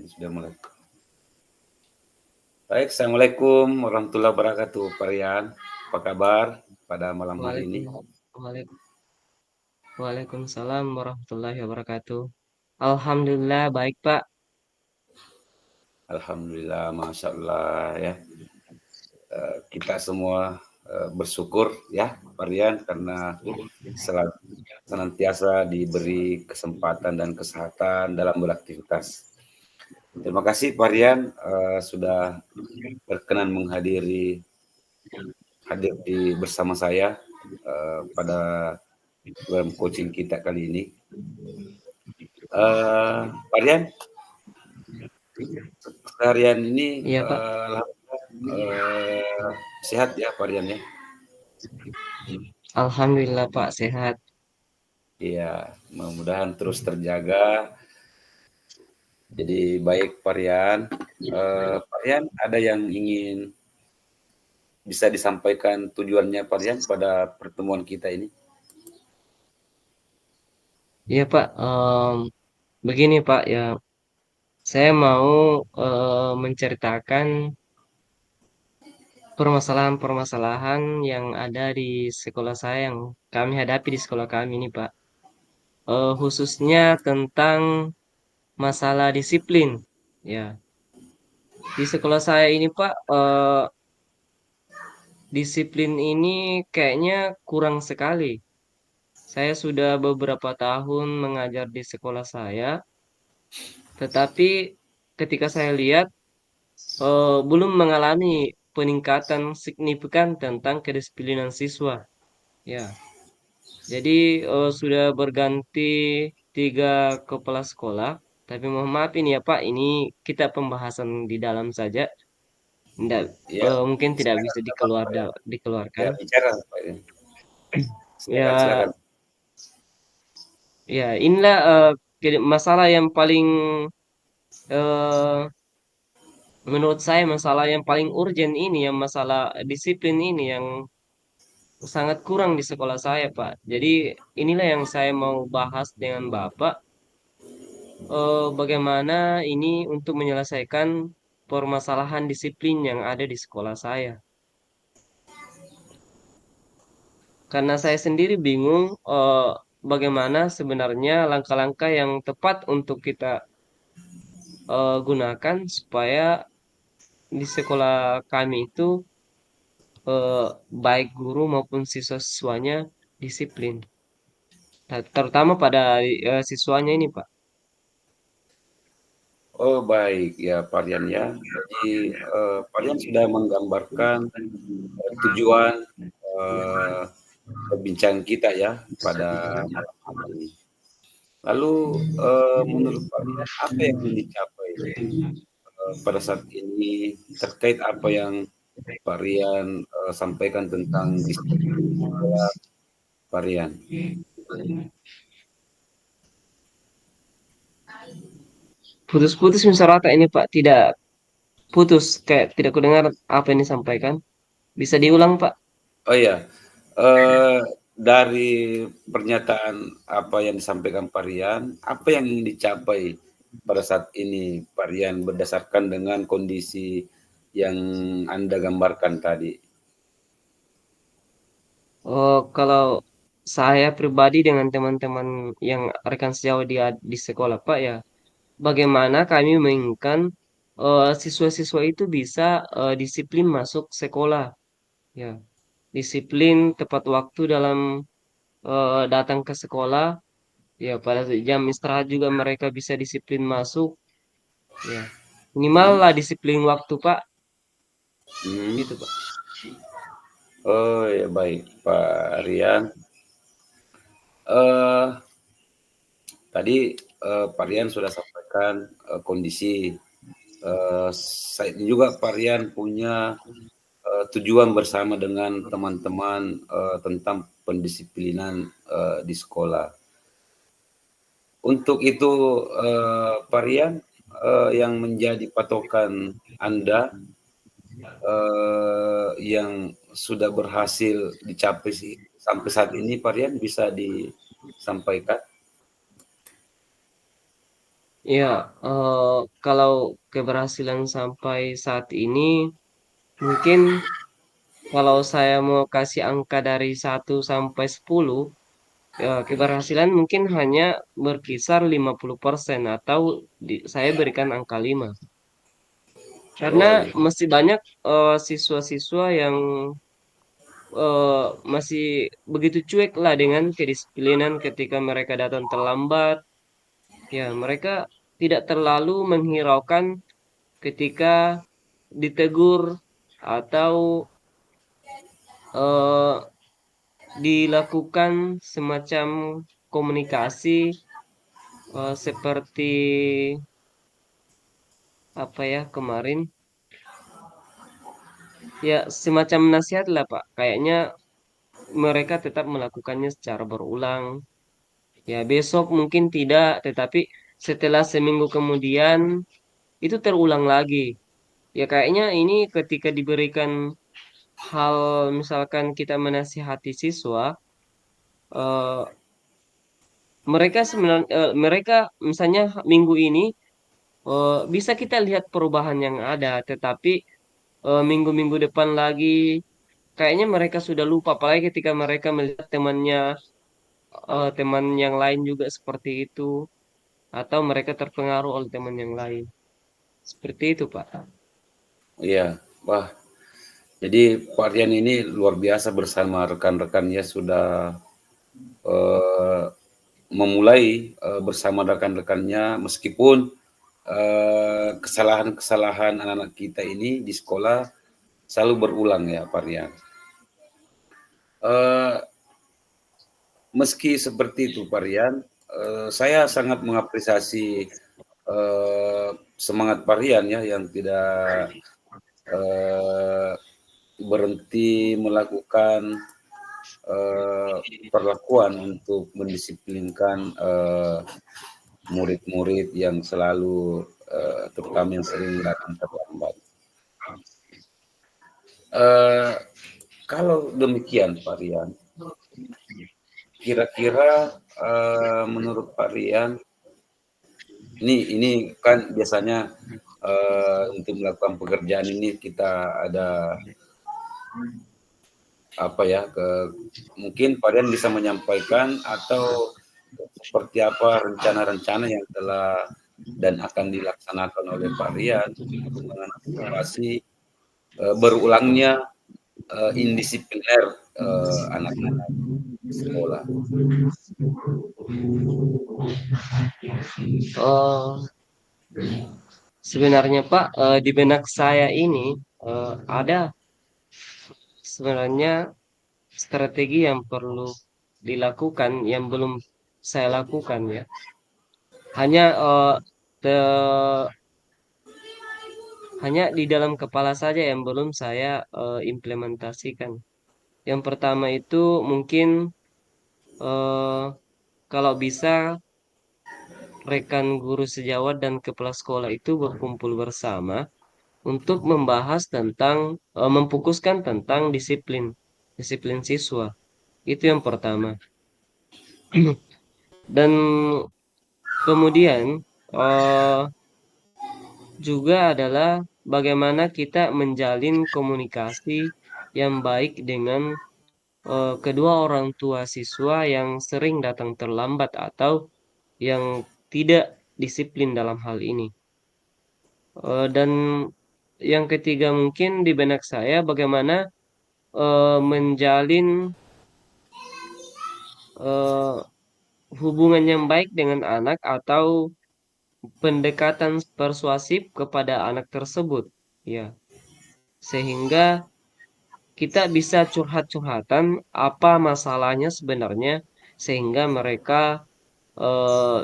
Sudah mulai. Baik, Assalamualaikum warahmatullahi wabarakatuh, Pak Rian. Apa kabar pada malam hari ini? Waalaikumsalam warahmatullahi wabarakatuh. Alhamdulillah baik Pak. Alhamdulillah, Masya Allah ya. Kita semua bersyukur ya, Pak Rian, karena senantiasa diberi kesempatan dan kesehatan dalam beraktivitas. Terima kasih Pak Rian sudah berkenan hadir bersama saya pada program coaching kita kali ini. Pak Rian, seharian ini Iya Pak. sehat ya Pak Rian ya? Alhamdulillah Pak sehat. Iya, mudah-mudahan terus terjaga. Jadi baik Pak Rian. Pak Rian, ada yang ingin bisa disampaikan tujuannya Pak Rian pada pertemuan kita ini? Iya Pak. Begini Pak ya. Saya mau menceritakan permasalahan-permasalahan yang ada di sekolah saya yang kami hadapi di sekolah kami ini Pak. Khususnya tentang masalah disiplin. Ya, di sekolah saya ini Pak, disiplin ini kayaknya kurang sekali. Saya sudah beberapa tahun mengajar di sekolah saya, tetapi ketika saya lihat belum mengalami peningkatan signifikan tentang kedisiplinan siswa. Ya, jadi sudah berganti 3 kepala sekolah. Tapi mohon maaf ini ya Pak, ini kita pembahasan di dalam saja. Nggak, Ya, mungkin tidak silakan bisa Pak Rian. Ya, dikeluarkan. bicara Pak Rian. Ya, Silakan. ya inilah masalah yang paling eh, menurut saya masalah yang paling urgent ini, yang masalah disiplin ini yang sangat kurang di sekolah saya, Pak. Jadi inilah yang saya mau bahas dengan Bapak. Bagaimana ini untuk menyelesaikan permasalahan disiplin yang ada di sekolah saya. Karena saya sendiri bingung bagaimana sebenarnya langkah-langkah yang tepat untuk kita gunakan supaya di sekolah kami itu baik guru maupun siswa-siswanya disiplin. Terutama pada siswanya ini, Pak. Oh baik ya Pak Rian ya. Jadi Pak Rian sudah menggambarkan tujuan eh, perbincangan kita ya pada malam hari ini. Lalu menurut Pak Rian apa yang ingin dicapai pada saat ini terkait apa yang Pak Rian sampaikan tentang disiplin sekolah Pak Rian? Putus-putus misal rata ini, Pak. Tidak putus, kayak tidak kudengar apa yang disampaikan. Bisa diulang, Pak? Oh ya, eh, dari pernyataan apa yang disampaikan Pak Rian, apa yang ingin dicapai pada saat ini Pak Rian berdasarkan dengan kondisi yang Anda gambarkan tadi? Oh, kalau saya pribadi dengan teman-teman yang rekan sejawat di sekolah, Pak, ya, bagaimana kami menginginkan siswa-siswa itu bisa disiplin masuk sekolah, ya, disiplin tepat waktu dalam datang ke sekolah, ya, pada jam istirahat juga mereka bisa disiplin masuk, ya, minimal Hmm. lah disiplin waktu, Pak, Hmm. gitu, Pak. Oh ya baik Pak Rian. Eh, Tadi Pak Rian sudah sampaikan kondisi. Saya juga Pak Rian punya tujuan bersama dengan teman-teman tentang pendisiplinan di sekolah. Untuk itu, Pak Rian, yang menjadi patokan Anda yang sudah berhasil dicapai sampai saat ini, Pak Rian, bisa disampaikan? Ya, kalau keberhasilan sampai saat ini, mungkin kalau saya mau kasih angka dari 1 sampai 10, ya keberhasilan mungkin hanya berkisar 50% atau saya berikan angka 5. Karena Oh iya, masih banyak siswa-siswa yang masih begitu cuek lah dengan kedisiplinan ketika mereka datang terlambat. Ya, mereka tidak terlalu menghiraukan ketika ditegur atau eh, dilakukan semacam komunikasi seperti apa ya kemarin, ya semacam nasihat lah Pak. Kayaknya mereka tetap melakukannya secara berulang. Ya besok mungkin tidak, tetapi setelah seminggu kemudian itu terulang lagi. Ya kayaknya ini ketika diberikan hal, misalkan kita menasihati siswa, eh, mereka sebenarnya mereka misalnya minggu ini bisa kita lihat perubahan yang ada, tetapi minggu-minggu depan lagi kayaknya mereka sudah lupa, apalagi ketika mereka melihat temannya, teman yang lain juga seperti itu, atau mereka terpengaruh oleh teman yang lain. Seperti itu, Pak. iya. Wah, jadi Pak Rian ini luar biasa bersama rekan-rekannya sudah eh, memulai bersama rekan-rekannya meskipun kesalahan-kesalahan anak-anak kita ini di sekolah selalu berulang ya Pak Rian. Eh, Meski seperti itu Pak Rian, saya sangat mengapresiasi semangat Pak Rian ya yang tidak eh, berhenti melakukan eh, perlakuan untuk mendisiplinkan murid-murid yang selalu terutama yang sering datang terlambat. Eh, Kalau demikian Pak Rian, kira-kira menurut Pak Rian, ini kan biasanya untuk melakukan pekerjaan ini kita ada apa ya mungkin Pak Rian bisa menyampaikan atau seperti apa rencana-rencana yang telah dan akan dilaksanakan oleh Pak Rian untuk mengantisipasi berulangnya indisipliner anak-anak di sekolah. Oh, sebenarnya Pak, di benak saya ini ada sebenarnya strategi yang perlu dilakukan yang belum saya lakukan ya. Hanya te- hanya di dalam kepala saja yang belum saya implementasikan. Yang pertama itu mungkin eh, kalau bisa rekan guru sejawat dan kepala sekolah itu berkumpul bersama untuk membahas tentang memfokuskan tentang disiplin disiplin siswa. Itu yang pertama. Dan kemudian eh, juga adalah bagaimana kita menjalin komunikasi yang baik dengan kedua orang tua siswa yang sering datang terlambat atau yang tidak disiplin dalam hal ini. Dan yang ketiga mungkin di benak saya bagaimana menjalin eh, hubungan yang baik dengan anak atau pendekatan persuasif kepada anak tersebut. Ya, sehingga kita bisa curhat-curhatan apa masalahnya sebenarnya sehingga mereka eh,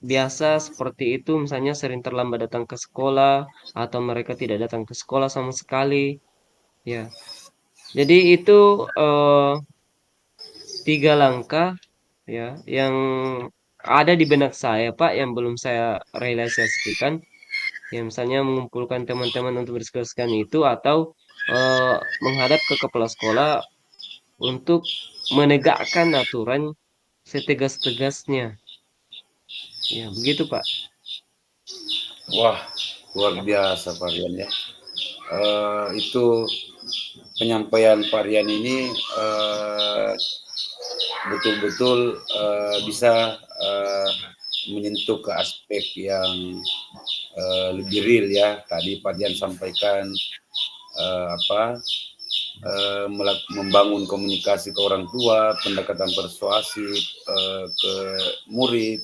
biasa seperti itu misalnya sering terlambat datang ke sekolah atau mereka tidak datang ke sekolah sama sekali ya. Jadi itu eh, 3 langkah ya yang ada di benak saya Pak yang belum saya realisasikan. Ya misalnya mengumpulkan teman-teman untuk berdiskusikan itu atau eh, menghadap ke kepala sekolah untuk menegakkan aturan setegas-tegasnya. Ya, begitu, Pak. Wah, luar biasa Pak Rian ya. Itu penyampaian Pak Rian ini betul-betul bisa menyentuh ke aspek yang lebih real ya. Tadi Pak Rian sampaikan apa membangun komunikasi ke orang tua, pendekatan persuasif ke murid,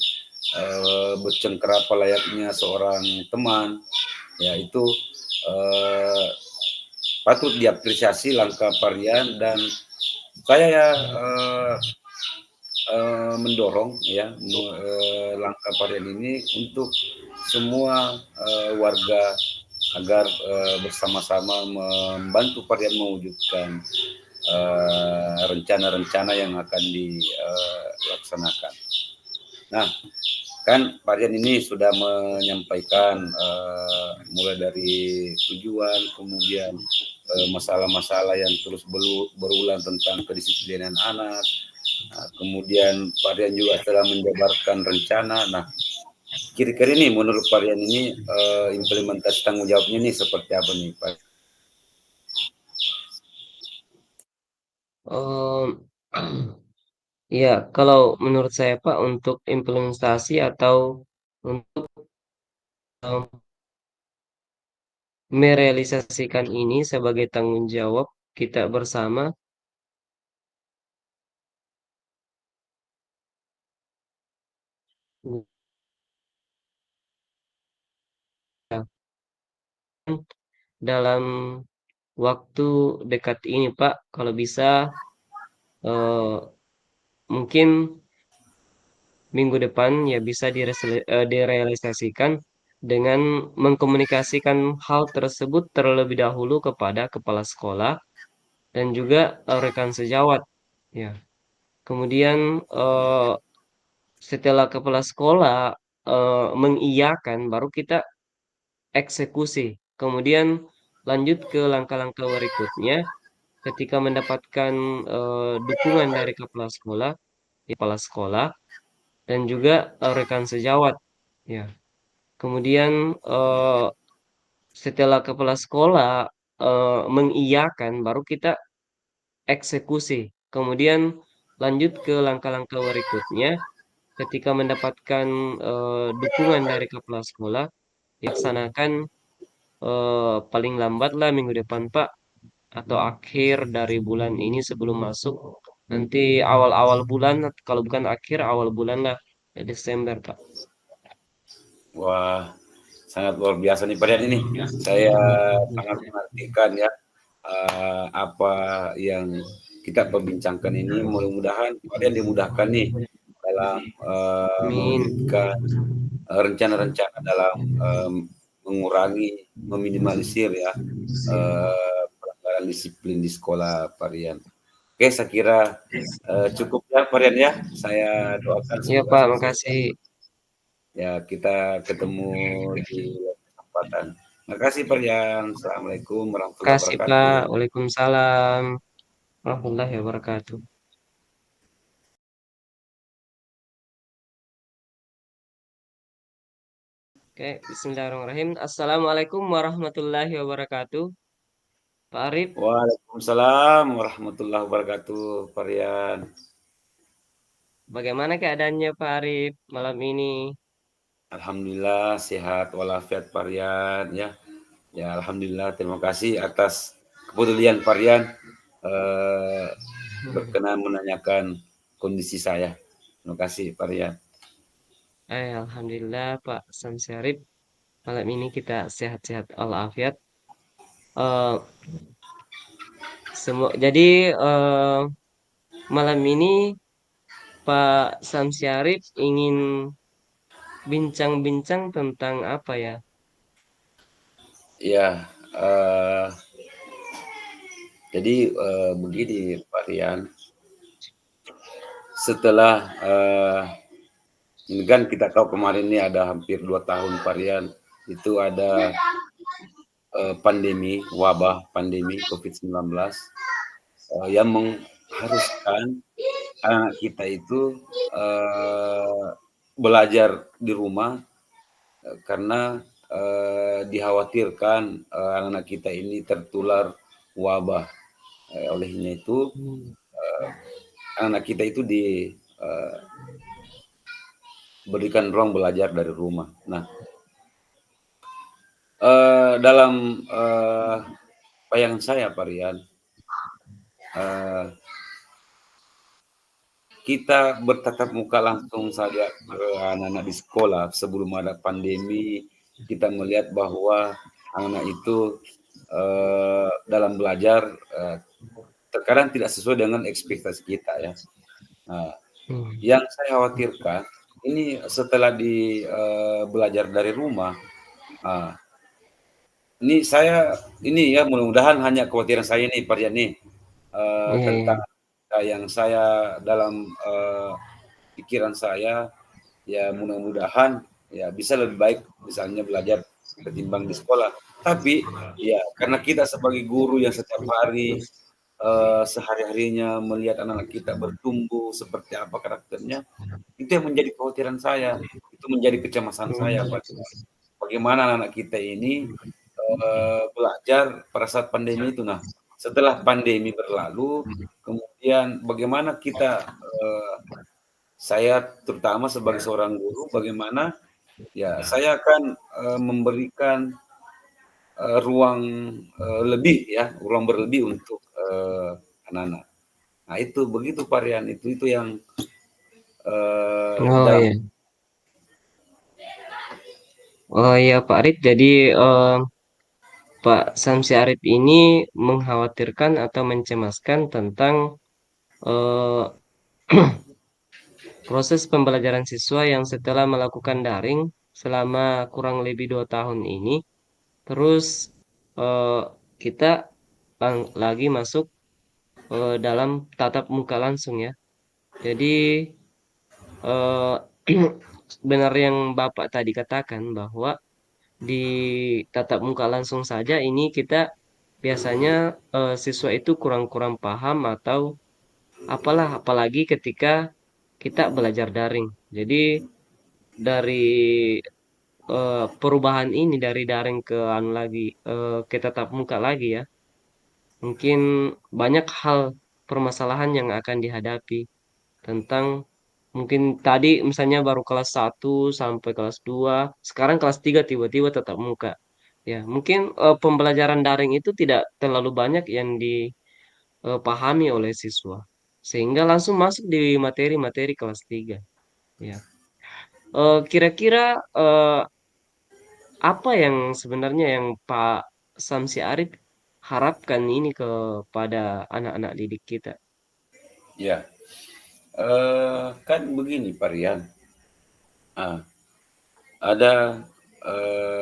bercengkerapa layaknya seorang teman, ya itu eh, patut diapresiasi langkah Parian dan saya ya mendorong ya langkah Parian ini untuk semua warga agar bersama-sama membantu Parian mewujudkan rencana-rencana yang akan dilaksanakan. Nah, kan Parian ini sudah menyampaikan mulai dari tujuan, kemudian masalah-masalah yang terus berulang tentang kedisiplinan anak. Nah, kemudian Parian juga telah menjabarkan rencana. Nah, kira-kira ini menurut Parian ini implementasi tanggung jawabnya ini seperti apa nih, Pak? Mmm, ya, kalau menurut saya, Pak, untuk implementasi atau untuk, mmm, merealisasikan ini sebagai tanggung jawab kita bersama, ya, dalam waktu dekat ini, Pak, kalau bisa, eee, mungkin minggu depan ya bisa direalisasikan dengan mengkomunikasikan hal tersebut terlebih dahulu kepada kepala sekolah dan juga, rekan sejawat, ya. Kemudian, setelah kepala sekolah, mengiyakan baru kita eksekusi. Kemudian lanjut ke langkah-langkah berikutnya ketika mendapatkan, dukungan dari kepala sekolah dan juga, rekan sejawat, ya. Kemudian, setelah kepala sekolah, mengiyakan baru kita eksekusi. Kemudian lanjut ke langkah-langkah berikutnya ketika mendapatkan, dukungan dari kepala sekolah, dilaksanakan, paling lambatlah minggu depan, Pak, atau akhir dari bulan ini sebelum masuk nanti awal-awal bulan, kalau bukan akhir, awal bulan lah, Desember, Pak. Wah, sangat luar biasa nih Parian ini. Saya sangat mengartikan ya apa yang kita perbincangkan ini. Mudah-mudahan Parian dimudahkan nih dalam Amin. mewujudkan rencana-rencana dalam mengurangi, meminimalisir ya pelanggaran disiplin di sekolah Parian. Oke, saya kira cukup ya Parian ya. Saya doakan Iya, semoga Pak, sukses. makasih. Ya, kita ketemu di lain kesempatan. Makasih Parian. Assalamualaikum warahmatullahi Makasih, wabarakatuh. Pak. Waalaikumsalam warahmatullahi wabarakatuh. Oke, bismillahirrahmanirrahim. Assalamualaikum warahmatullahi wabarakatuh. Pak Arif, Waalaikumsalam warahmatullahi wabarakatuh, Parian. bagaimana keadaannya Pak Arif malam ini? Alhamdulillah sehat walafiat Parian ya. Ya, alhamdulillah terima kasih atas kepedulian Parian eh, berkenan menanyakan kondisi saya. Terima kasih Parian. Alhamdulillah Pak Samsyarif. Malam ini kita sehat-sehat walafiat. Eh jadi malam ini Pak Samsyarif ingin bincang-bincang tentang apa ya? Ya, jadi begini Parian. Setelah ini kan kita tahu kemarin ini ada hampir 2 tahun Parian itu ada pandemi wabah pandemi COVID-19 yang mengharuskan anak kita itu belajar di rumah karena dikhawatirkan anak-anak kita ini tertular wabah. Olehnya itu Hmm. anak kita itu diberikan ruang belajar dari rumah. Nah, dalam bayangan saya, Pak Rian, eh, kita bertatap muka langsung saja ke anak-anak di sekolah sebelum ada pandemi, kita melihat bahwa anak itu dalam belajar terkadang tidak sesuai dengan ekspektasi kita ya. Nah, Hmm. yang saya khawatirkan ini setelah belajar dari rumah, ini ya mudah-mudahan hanya kekhawatiran saya nih Pak Rian nih Iya, iya. tentang yang saya dalam pikiran saya ya mudah-mudahan ya bisa lebih baik misalnya belajar ketimbang di sekolah. Tapi ya karena kita sebagai guru yang setiap hari sehari-harinya melihat anak-anak kita bertumbuh seperti apa karakternya, itu yang menjadi kekhawatiran saya, itu menjadi kecemasan saya, Hmm. Pak. Bagaimana anak-anak kita ini belajar pada saat pandemi itu. Nah, setelah pandemi berlalu, kemudian bagaimana kita saya terutama sebagai seorang guru, bagaimana ya saya akan memberikan ruang lebih ya, ruang berlebih untuk anak-anak. Nah itu begitu varian itu yang Oh dalam iya. Oh iya Pak Arif, jadi Pak Samsi Arif ini mengkhawatirkan atau mencemaskan tentang eh, proses pembelajaran siswa yang setelah melakukan daring selama kurang lebih 2 tahun ini, terus eh, kita lagi masuk dalam tatap muka langsung ya. Jadi eh, benar yang Bapak tadi katakan bahwa di tatap muka langsung saja ini kita biasanya siswa itu kurang-kurang paham atau apalah apalagi ketika kita belajar daring. Jadi dari perubahan ini dari daring ke anu lagi ke tatap muka lagi ya. Mungkin banyak hal permasalahan yang akan dihadapi tentang mungkin tadi misalnya baru kelas 1 sampai kelas 2 sekarang kelas 3 tiba-tiba tatap muka. Ya, mungkin pembelajaran daring itu tidak terlalu banyak yang dipahami oleh siswa. Sehingga langsung masuk di materi-materi kelas 3. Ya. Kira-kira apa yang sebenarnya yang Pak Samsi Arif harapkan ini kepada anak-anak didik kita? ya kan begini Pak Rian, ada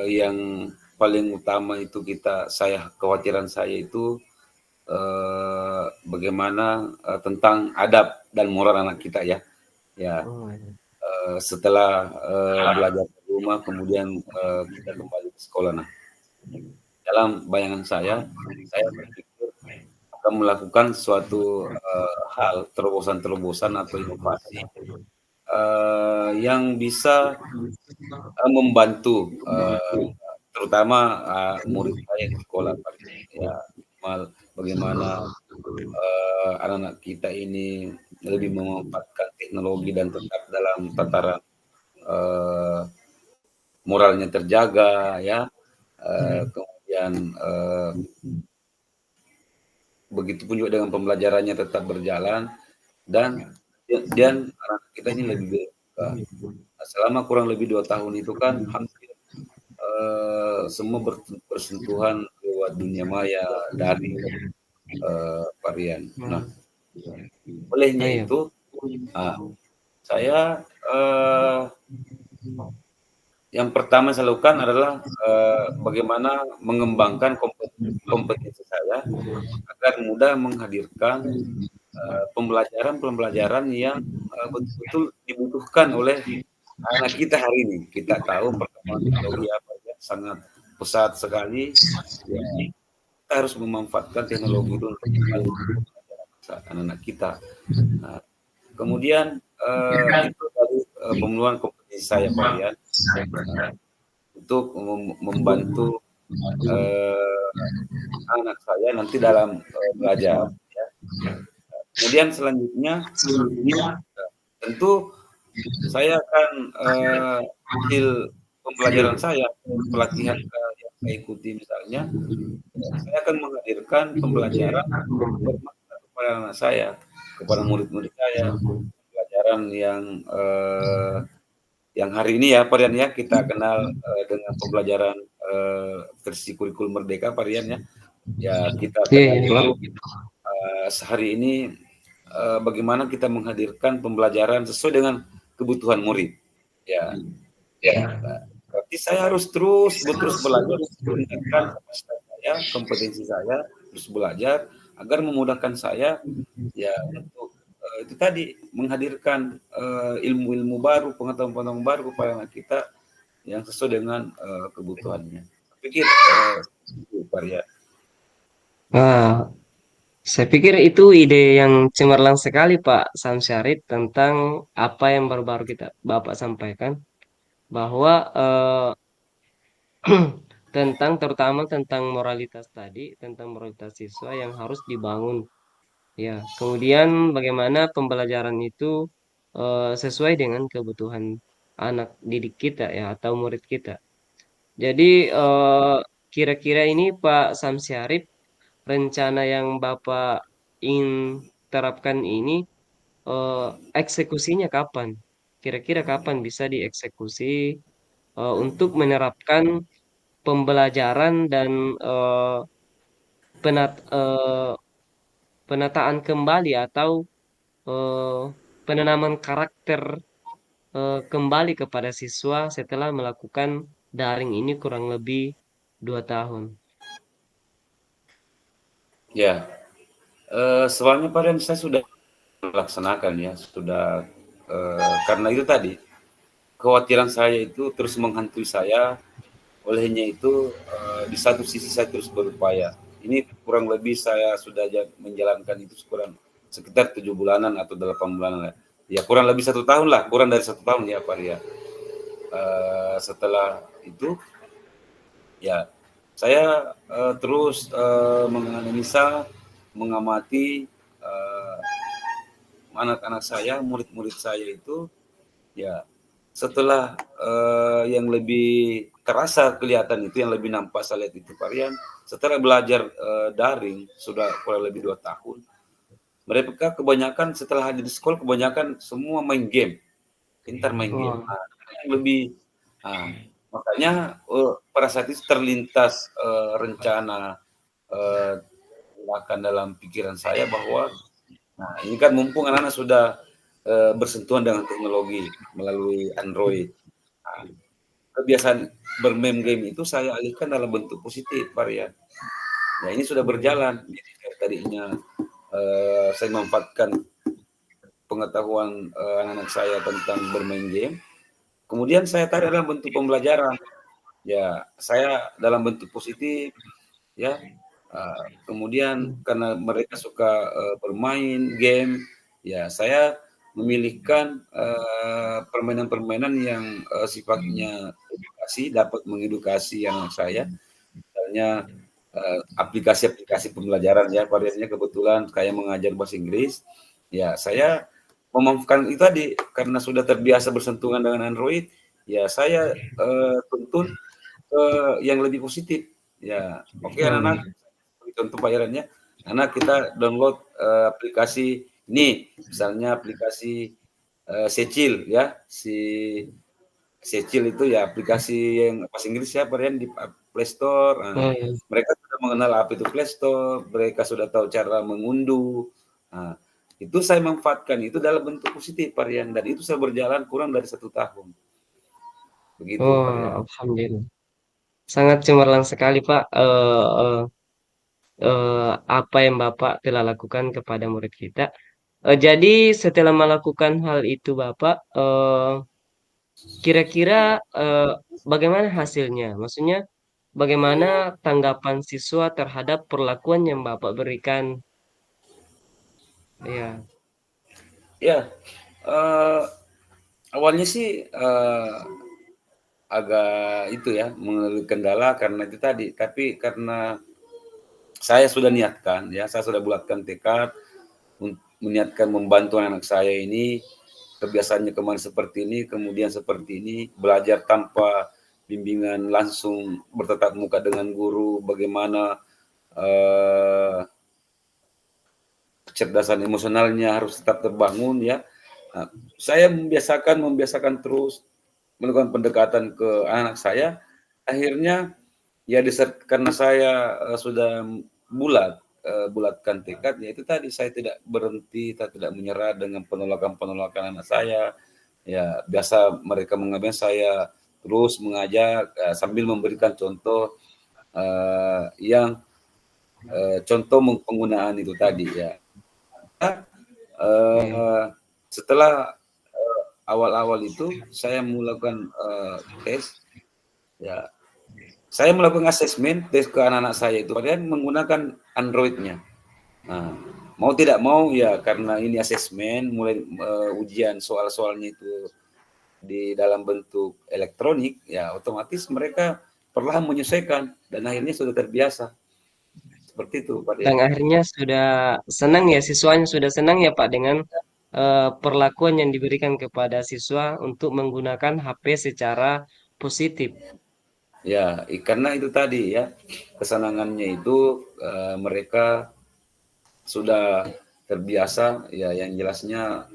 yang paling utama itu saya kekhawatiran saya itu bagaimana tentang adab dan moral anak kita ya. Ya, Oh, ya. setelah belajar di rumah kemudian kita kembali ke sekolah. Nah, dalam bayangan saya berpikir akan melakukan suatu hal terobosan-terobosan atau inovasi yang bisa membantu terutama murid saya di sekolah Pak. Ya, minimal bagaimana anak-anak kita ini lebih memanfaatkan teknologi dan tetap dalam tataran eh, moralnya terjaga ya. Kemudian begitupun juga dengan pembelajarannya tetap berjalan dan anak kita ini lebih berbuka. Nah, selama kurang lebih 2 tahun itu kan hampir semua bersentuhan lewat dunia maya dari varian. Nah, Hmm. Oh olehnya iya. itu saya yang pertama saya lakukan adalah bagaimana mengembangkan kompetensi saya agar mudah menghadirkan pembelajaran-pembelajaran yang betul-betul dibutuhkan oleh anak kita hari ini. Kita tahu perkembangan teknologi apa ya, sangat pesat sekali. Ya, kita harus memanfaatkan teknologi itu untuk membantu anak-anak kita. Nah, kemudian itu dari pemenuhan kompetensi saya, Pak Rian. untuk membantu eh, anak saya nanti dalam belajar. Ya. Kemudian selanjutnya tentu saya akan hasil pembelajaran saya, pelatihan yang saya ikuti misalnya, saya akan menghadirkan pembelajaran bermakna kepada anak saya, kepada murid-murid saya, pelajaran yang hari ini ya, Pak Rian ya, kita kenal dengan pembelajaran versi kurikulum merdeka, Pak Rian ya. Ya, kita Iya, kenal iya, Pak. itu sehari ini bagaimana kita menghadirkan pembelajaran sesuai dengan kebutuhan murid. Ya, berarti saya harus terus belajar meningkatkan kapasitas saya, kompetensi saya, terus belajar agar memudahkan saya ya untuk itu tadi menghadirkan ilmu-ilmu baru, pengetahuan-pengetahuan baru kepada anak kita yang sesuai dengan kebutuhannya. Saya pikir itu Pak Ria. Nah, saya pikir itu ide yang cemerlang sekali Pak Samsyarif tentang apa yang baru-baru kita Bapak sampaikan bahwa tentang terutama tentang moralitas tadi, tentang moralitas siswa yang harus dibangun. Ya, kemudian bagaimana pembelajaran itu sesuai dengan kebutuhan anak didik kita ya atau murid kita. Jadi kira-kira ini Pak Samsyarif rencana yang Bapak ingin terapkan ini eh, eksekusinya kapan? Kira-kira kapan bisa dieksekusi untuk menerapkan pembelajaran dan eh, eh, penataan kembali atau eh, penanaman karakter kembali kepada siswa setelah melakukan daring ini kurang lebih 2 tahun. Ya, soalnya Pak Rian saya sudah melaksanakan ya, sudah karena itu tadi kekhawatiran saya itu terus menghantui saya. Olehnya itu di satu sisi saya terus berupaya. Ini kurang lebih saya sudah menjalankan itu kurang sekitar 7 bulanan atau 8 bulanan lah. Ya kurang lebih 1 tahun lah, kurang dari 1 tahun ya Pak Ria. Setelah itu ya saya terus menganalisa, mengamati anak-anak saya, murid-murid saya itu ya setelah yang lebih terasa kelihatan itu, yang lebih nampak saya lihat itu varian, setelah belajar daring sudah kurang lebih 2 tahun, mereka kebanyakan setelah hadir di sekolah kebanyakan semua main game, pintar main game. Wah, Nah, yang lebih, nah, makanya pada saat itu terlintas rencana eh, akan dalam pikiran saya bahwa, nah ini kan mumpung anak-anak sudah bersentuhan dengan teknologi melalui Android. Nah, kebiasaan bermain game itu saya alihkan dalam bentuk positif, varian. Nah, ini sudah berjalan. Jadi tadinya saya memanfaatkan pengetahuan anak-anak saya tentang bermain game. Kemudian saya tarik dalam bentuk pembelajaran. Ya, saya dalam bentuk positif, ya. Kemudian karena mereka suka bermain game, ya saya memilihkan permainan-permainan yang sifatnya edukasi, dapat mengedukasi anak saya. Misalnya aplikasi-aplikasi pembelajaran ya, variannya kebetulan kayak mengajar bahasa Inggris. Ya, saya memanfaatkan itu tadi karena sudah terbiasa bersentuhan dengan Android, ya saya tuntun ke yang lebih positif. Ya, oke anak-anak, hmm. contoh bayarannya, anak kita download aplikasi ini, misalnya aplikasi Secil ya, si Secil itu ya aplikasi yang bahasa Inggris ya, varian di Play Store. Nah, Oh, iya. mereka sudah mengenal apa itu Play Store, mereka sudah tahu cara mengunduh. Nah, itu saya manfaatkan itu dalam bentuk positif varian dan itu saya berjalan kurang dari 1 tahun. Begitu Oh, varian. alhamdulillah. Sangat cemerlang sekali Pak apa yang Bapak telah lakukan kepada murid kita. Jadi setelah melakukan hal itu Bapak, kira-kira bagaimana hasilnya? Maksudnya bagaimana tanggapan siswa terhadap perlakuan yang Bapak berikan? Ya, Ya, awalnya sih agak itu ya, mengalami kendala karena itu tadi, tapi karena saya sudah niatkan ya, saya sudah bulatkan tekad meniatkan membantu anak saya ini, kebiasaannya kemarin seperti ini, kemudian seperti ini, belajar tanpa bimbingan langsung bertatap muka dengan guru, bagaimana kecerdasan emosionalnya harus tetap terbangun ya. Nah, saya membiasakan terus melakukan pendekatan ke anak saya. Akhirnya ya karena saya sudah bulatkan tekad, ya itu tadi saya tidak berhenti, saya tidak menyerah dengan penolakan-penolakan anak saya. Ya biasa mereka mengambil saya terus mengajak sambil memberikan contoh yang contoh penggunaan itu tadi ya. Iya. Eh, setelah awal-awal itu saya melakukan tes, ya saya melakukan asesmen tes ke anak-anak saya itu, padahal menggunakan Android-nya. Nah, mau tidak mau ya karena ini asesmen, mulai ujian soal-soalnya itu di dalam bentuk elektronik, ya otomatis mereka perlahan menyesuaikan dan akhirnya sudah terbiasa. Seperti itu, Pak Dan Dian. akhirnya sudah senang ya, siswanya sudah senang ya Pak dengan perlakuan yang diberikan kepada siswa untuk menggunakan HP secara positif. Ya, karena itu tadi ya, kesenangannya itu mereka sudah terbiasa ya, yang jelasnya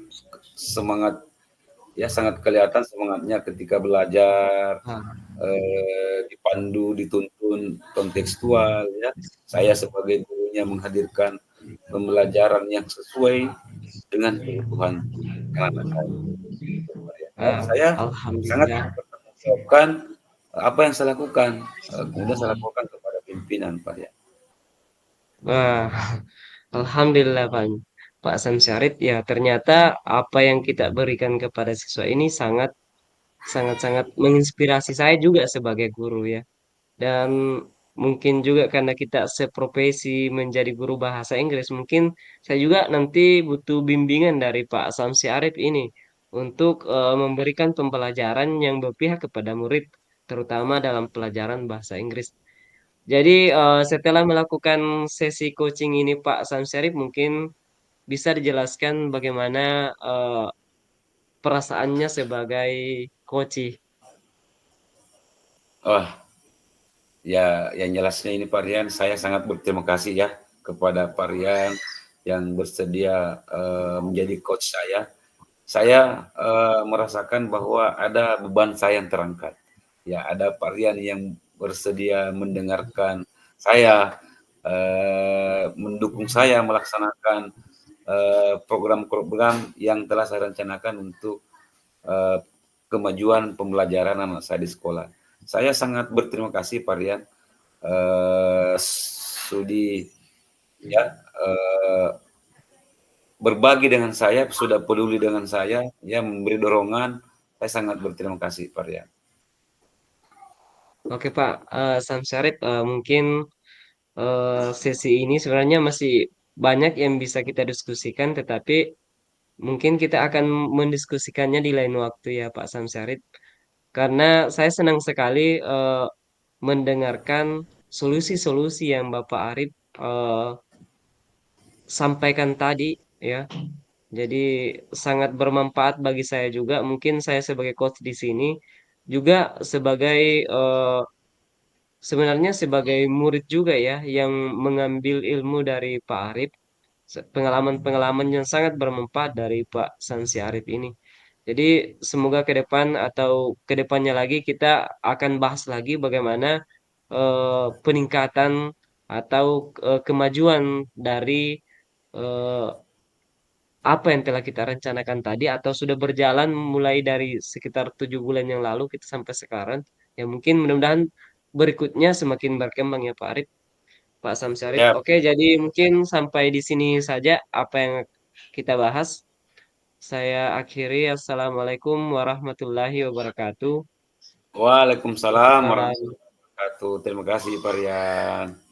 semangat ya, sangat kelihatan semangatnya ketika belajar, Ah, dipandu, dituntun kontekstual ya. Saya sebagai gurunya menghadirkan pembelajaran yang sesuai dengan kebutuhan anak saya. Dan ah, saya sangat Alhamdulillah. bertanggung jawabkan apa yang saya lakukan, kemudian saya lakukan kepada pimpinan, Pak ya. Wah, Alhamdulillah Pak. Pak Samsyarif, ya ternyata apa yang kita berikan kepada siswa ini sangat sangat sangat menginspirasi saya juga sebagai guru ya. Dan mungkin juga karena kita seprofesi menjadi guru bahasa Inggris, mungkin saya juga nanti butuh bimbingan dari Pak Samsi Arif ini untuk memberikan pembelajaran yang berpihak kepada murid, terutama dalam pelajaran bahasa Inggris. Jadi setelah melakukan sesi coaching ini Pak Samsi Arif, mungkin bisa dijelaskan bagaimana perasaannya sebagai coach. Oh, ya, yang jelasnya ini Pak Rian, saya sangat berterima kasih ya kepada Pak Rian yang bersedia menjadi coach saya. Saya merasakan bahwa ada beban saya yang terangkat. Ya, ada Pak Rian yang bersedia mendengarkan saya, mendukung saya melaksanakan program-program yang telah saya rencanakan untuk eh, kemajuan pembelajaran anak saya di sekolah. Saya sangat berterima kasih Pak Rian sudi ya berbagi dengan saya, sudah peduli dengan saya, ya memberi dorongan. Saya sangat berterima kasih Pak Rian. Oke Pak Samsyarif, mungkin sesi ini sebenarnya masih banyak yang bisa kita diskusikan, tetapi mungkin kita akan mendiskusikannya di lain waktu ya Pak Samsyarif. Karena saya senang sekali mendengarkan solusi-solusi yang Bapak Arif eh, sampaikan tadi ya. Jadi sangat bermanfaat bagi saya juga. Mungkin saya sebagai coach di sini juga sebagai sebenarnya sebagai murid juga ya yang mengambil ilmu dari Pak Arif, pengalaman-pengalaman yang sangat bermanfaat dari Pak Sansi Arif ini. Jadi semoga ke depan atau ke depannya lagi kita akan bahas lagi bagaimana peningkatan atau kemajuan dari eh, apa yang telah kita rencanakan tadi atau sudah berjalan mulai dari sekitar 7 bulan yang lalu kita sampai sekarang. Ya mungkin mudah-mudahan berikutnya semakin berkembang ya Pak Arif. Pak Sam Syarif. Ya, Oke, jadi mungkin sampai di sini saja apa yang kita bahas. Saya akhiri. Assalamualaikum warahmatullahi wabarakatuh. Waalaikumsalam Selamat malam. warahmatullahi wabarakatuh. Terima kasih Pak Rian.